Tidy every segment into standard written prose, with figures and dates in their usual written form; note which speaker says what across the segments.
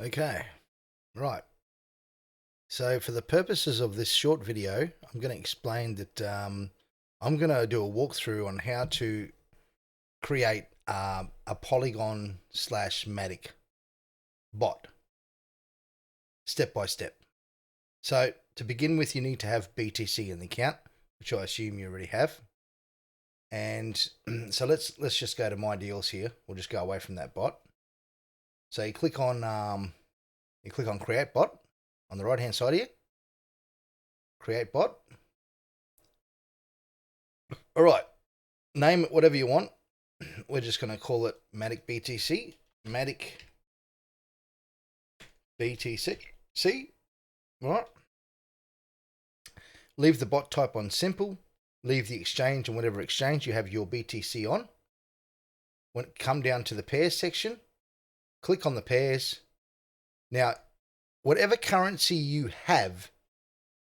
Speaker 1: Okay, right. So for the purposes of this short video, I'm going to explain that I'm going to do a walkthrough on how to create a Polygon slash Matic bot, step by step. So to begin with, you need to have BTC in the account, which I assume you already have. And so let's just go to my deals here. We'll just go away from that bot. So you click on create bot on the right hand side here. Create bot. All right, name it whatever you want. We're just going to call it Matic BTC. Matic BTC. Right. Leave the bot type on simple. Leave the exchange on whatever exchange you have your BTC on. When it come down to the pairs section, click on the pairs. Now, whatever currency you have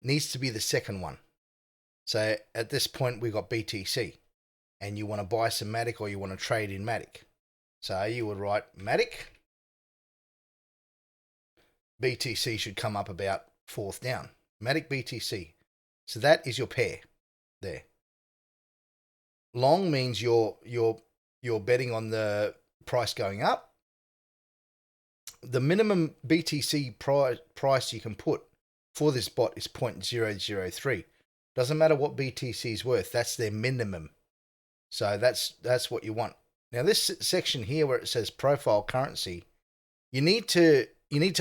Speaker 1: needs to be the second one. So at this point, we've got BTC, and you want to buy some Matic or you want to trade in Matic. So you would write Matic. BTC should come up about fourth down. Matic BTC. So that is your pair there. Long means you're betting on the price going up. The minimum BTC price you can put for this bot is 0.003. Doesn't matter what BTC is worth. That's their minimum. So that's what you want. Now this section here where it says profile currency, you need to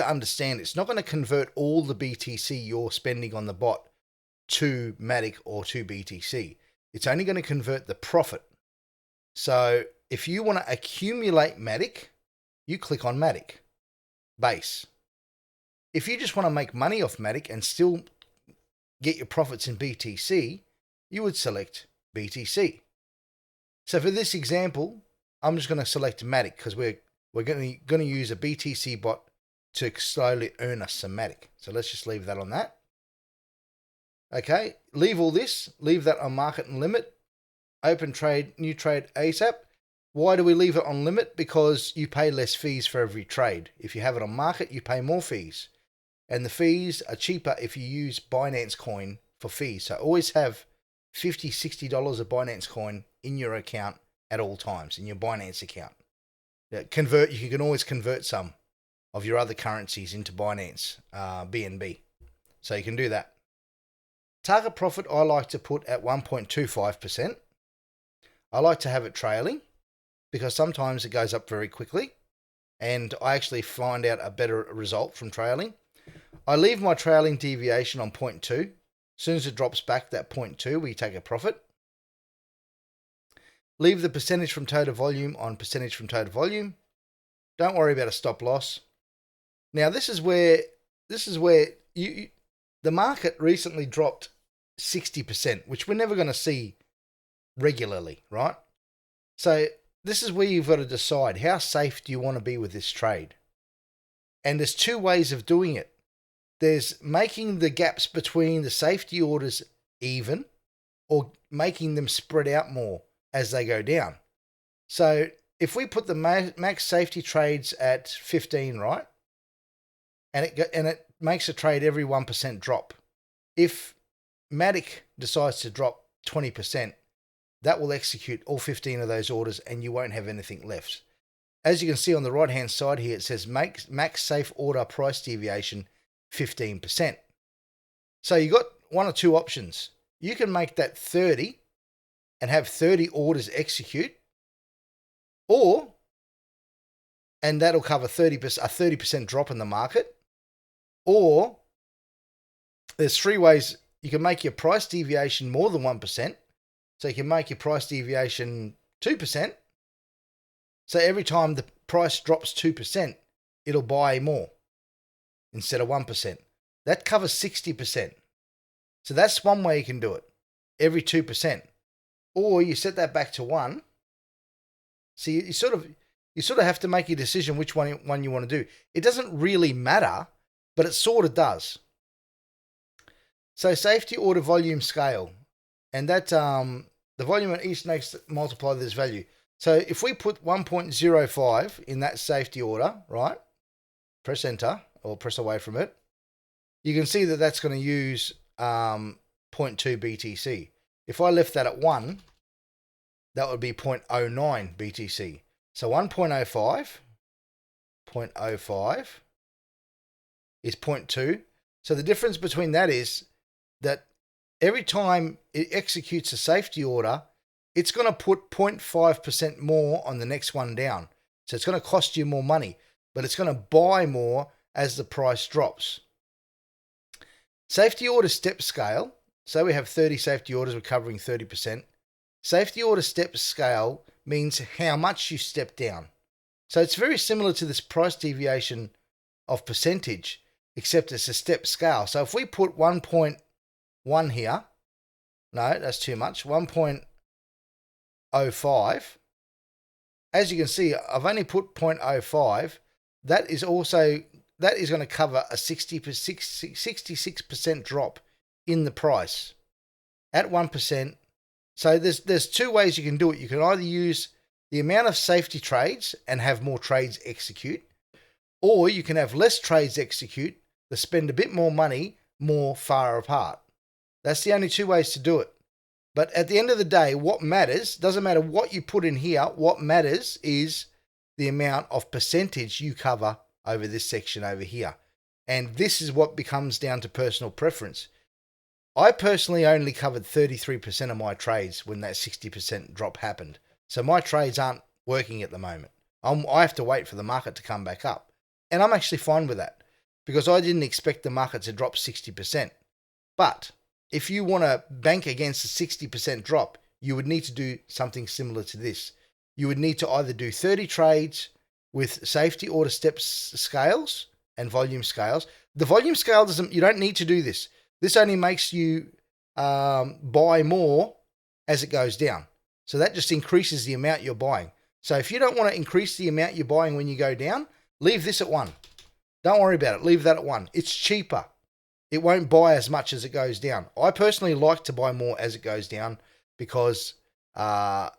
Speaker 1: understand it's not going to convert all the BTC you're spending on the bot to Matic or to BTC. It's only going to convert the profit. So if you want to accumulate Matic, you click on Matic base. If you just want to make money off Matic and still get your profits in BTC, you would select BTC. So for this example, I'm just going to select Matic because we're going to use a BTC bot to slowly earn us some Matic. So let's just leave that on that. Okay, leave all this. Leave that on market and limit. Open trade, new trade ASAP. Why do we leave it on limit? Because you pay less fees for every trade. If you have it on market, you pay more fees. And the fees are cheaper if you use Binance Coin for fees. So always have $50, $60 of Binance Coin in your account at all times, in your Binance account. You can always convert some of your other currencies into Binance, BNB. So you can do that. Target profit, I like to put at 1.25%. I like to have it trailing because sometimes it goes up very quickly and I actually find out a better result from trailing. I leave my trailing deviation on 0.2. As soon as it drops back that 0.2, we take a profit. Leave the percentage from total volume on percentage from total volume. Don't worry about a stop loss. Now this is where the market recently dropped 60%, which we're never going to see regularly, right? So this is where you've got to decide how safe do you want to be with this trade. And there's two ways of doing it. There's making the gaps between the safety orders even or making them spread out more as they go down. So if we put the max safety trades at 15, right? And it makes a trade every 1% drop. If Matic decides to drop 20%, that will execute all 15 of those orders and you won't have anything left. As you can see on the right hand side here, it says max safe order price deviation 15%. So you got one or two options. You can make that 30 and have 30 orders execute, and that'll cover a 30% drop in the market. Or there's three ways you can make your price deviation more than 1%. So you can make your price deviation 2%. So every time the price drops 2%, it'll buy more instead of 1%. That covers 60%. So that's one way you can do it, every 2%. Or you set that back to 1. So you sort of have to make a decision which one you want to do. It doesn't really matter, but it sort of does. So safety order volume scale, and that the volume on each next multiply this value. So if we put 1.05 in that safety order, right? press enter or press away from it, you can see that that's going to use 0.2 BTC. If I left that at 1, that would be 0.09 BTC. So 0.05 is 0.2. So the difference between that is that every time it executes a safety order, it's going to put 0.5% more on the next one down. So it's going to cost you more money, but it's going to buy more as the price drops. Safety order step scale. So we have 30 safety orders, we're covering 30%. Safety order step scale means how much you step down. So it's very similar to this price deviation of percentage, except it's a step scale. So if we put 1.1 here, no, that's too much, 1.05, as you can see, I've only put 0.05. That is going to cover a 66% drop in the price at 1%. So there's two ways you can do it. You can either use the amount of safety trades and have more trades execute, or you can have less trades execute, to spend a bit more money more far apart. That's the only two ways to do it. But at the end of the day, what matters, doesn't matter what you put in here, what matters is the amount of percentage you cover over this section over here. And this is what becomes down to personal preference. I personally only covered 33% of my trades when that 60% drop happened. So my trades aren't working at the moment. I have to wait for the market to come back up. And I'm actually fine with that because I didn't expect the market to drop 60%. But if you want to bank against a 60% drop, you would need to do something similar to this. You would need to either do 30 trades with safety order steps scales and volume scales. The volume scale you don't need to do this. This only makes you buy more as it goes down. So that just increases the amount you're buying. So if you don't want to increase the amount you're buying when you go down, leave this at 1. Don't worry about it. Leave that at 1. It's cheaper. It won't buy as much as it goes down. I personally like to buy more as it goes down because it's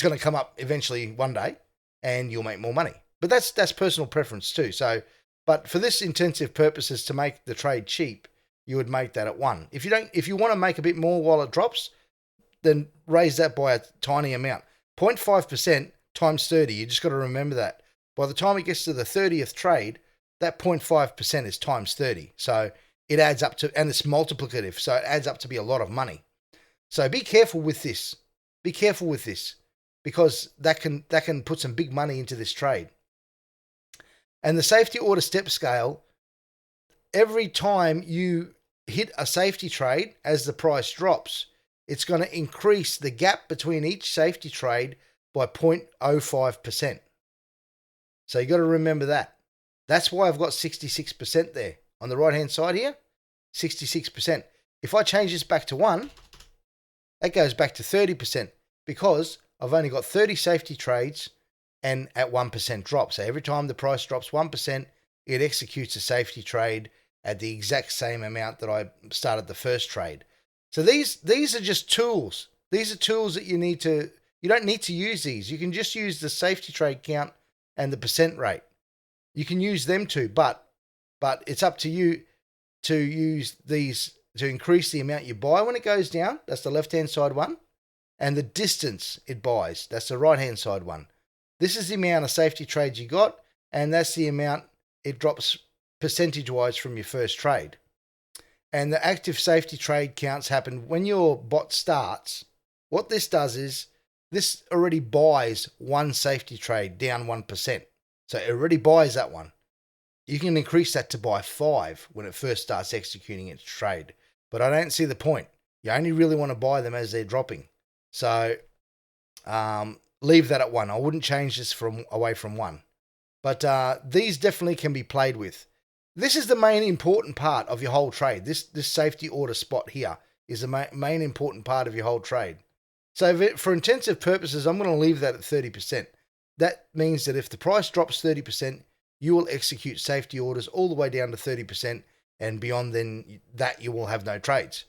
Speaker 1: going to come up eventually one day and you'll make more money. But that's personal preference too. So, but for this intensive purposes to make the trade cheap, you would make that at 1. If you want to make a bit more while it drops, then raise that by a tiny amount. 0.5% times 30. You just got to remember that. By the time it gets to the 30th trade, that 0.5% is times 30. So it adds up to, and it's multiplicative. So it adds up to be a lot of money. So be careful with this. Be careful with this because that can put some big money into this trade. And the safety order step scale, every time you hit a safety trade as the price drops, it's going to increase the gap between each safety trade by 0.05%. So you got to remember that. That's why I've got 66% there. On the right-hand side here, 66%. If I change this back to 1, that goes back to 30% because I've only got 30 safety trades and at 1% drop. So every time the price drops 1%, it executes a safety trade at the exact same amount that I started the first trade. So these are just tools. These are tools that you don't need to use these. You can just use the safety trade count and the percent rate. You can use them too, but it's up to you to use these to increase the amount you buy when it goes down. That's the left-hand side one. And the distance it buys. That's the right-hand side one. This is the amount of safety trades you got, and that's the amount it drops percentage-wise from your first trade. And the active safety trade counts happen when your bot starts. What this does is this already buys one safety trade down 1%. So it already buys that one. You can increase that to buy 5 when it first starts executing its trade. But I don't see the point. You only really want to buy them as they're dropping. So leave that at 1. I wouldn't change this away from 1. But these definitely can be played with. This is the main important part of your whole trade. This safety order spot here is the main important part of your whole trade. So for intensive purposes, I'm going to leave that at 30%. That means that if the price drops 30%, you will execute safety orders all the way down to 30%, and beyond then that you will have no trades.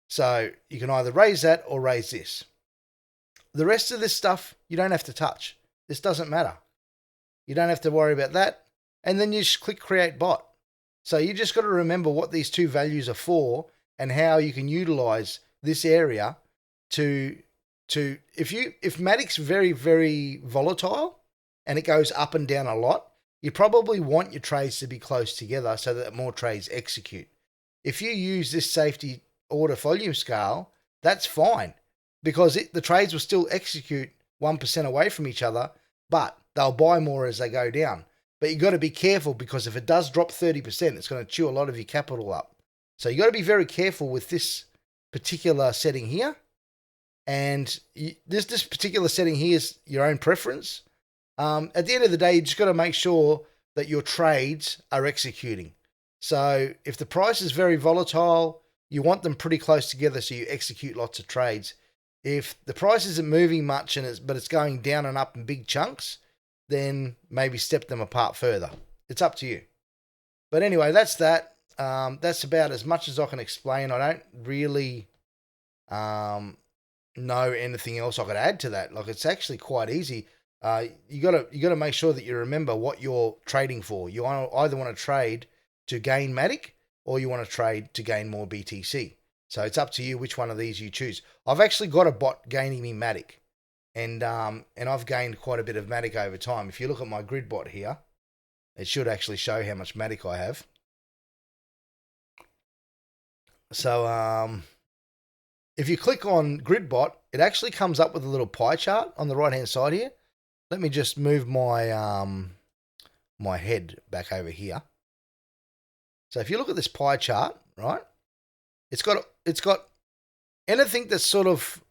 Speaker 1: So you can either raise that or raise this. The rest of this stuff, you don't have to touch. This doesn't matter. You don't have to worry about that. And then you just click create bot. So you just got to remember what these two values are for and how you can utilize this area to if Matic's very, very volatile and it goes up and down a lot, you probably want your trades to be close together so that more trades execute. If you use this safety order volume scale, that's fine because the trades will still execute 1% away from each other, but they'll buy more as they go down. But you got to be careful because if it does drop 30%, it's going to chew a lot of your capital up. So you got to be very careful with this particular setting here. And this particular setting here is your own preference. At the end of the day, you just got to make sure that your trades are executing. So if the price is very volatile, you want them pretty close together so you execute lots of trades. If the price isn't moving much but it's going down and up in big chunks, then maybe step them apart further. It's up to you. But anyway, that's that. That's about as much as I can explain. I don't really know anything else I could add to that. Like, it's actually quite easy. You gotta make sure that you remember what you're trading for. You either want to trade to gain Matic or you want to trade to gain more BTC. So it's up to you which one of these you choose. I've actually got a bot gaining me Matic, and I've gained quite a bit of Matic over time. If you look at my grid bot here, it should actually show how much Matic I have. So if you click on GridBot, it actually comes up with a little pie chart on the right-hand side here. Let me just move my my head back over here. So if you look at this pie chart, right, it's got anything that's sort of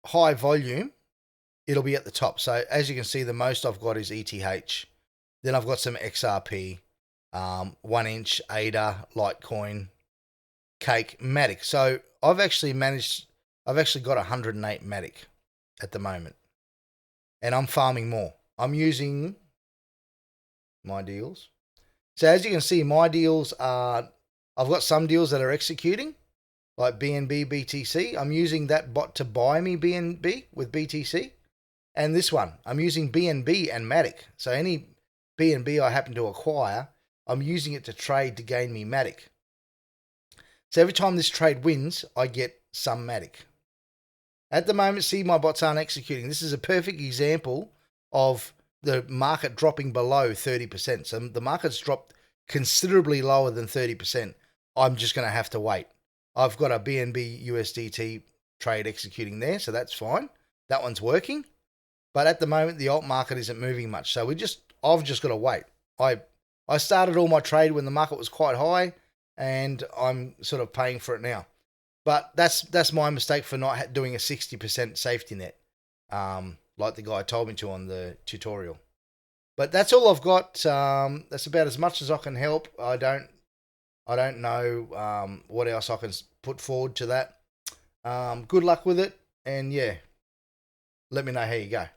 Speaker 1: high volume, it'll be at the top. So as you can see, the most I've got is ETH. Then I've got some XRP, 1 inch, ADA, Litecoin, Cake, Matic. So I've actually got 108 Matic at the moment. And I'm farming more. I'm using my deals. So as you can see, my deals are, I've got some deals that are executing, like BNB, BTC. I'm using that bot to buy me BNB with BTC. And this one, I'm using BNB and Matic. So any BNB I happen to acquire, I'm using it to trade to gain me Matic. So every time this trade wins, I get some Matic. At the moment, see, my bots aren't executing. This is a perfect example of the market dropping below 30%. So the market's dropped considerably lower than 30%. I'm just going to have to wait. I've got a BNB USDT trade executing there, so that's fine. That one's working. But at the moment, the alt market isn't moving much. So I've just got to wait. I started all my trade when the market was quite high, and I'm sort of paying for it now. But that's my mistake for not doing a 60% safety net, like the guy told me to on the tutorial. But that's all I've got. That's about as much as I can help. I don't know what else I can put forward to that. Good luck with it, and yeah, let me know how you go.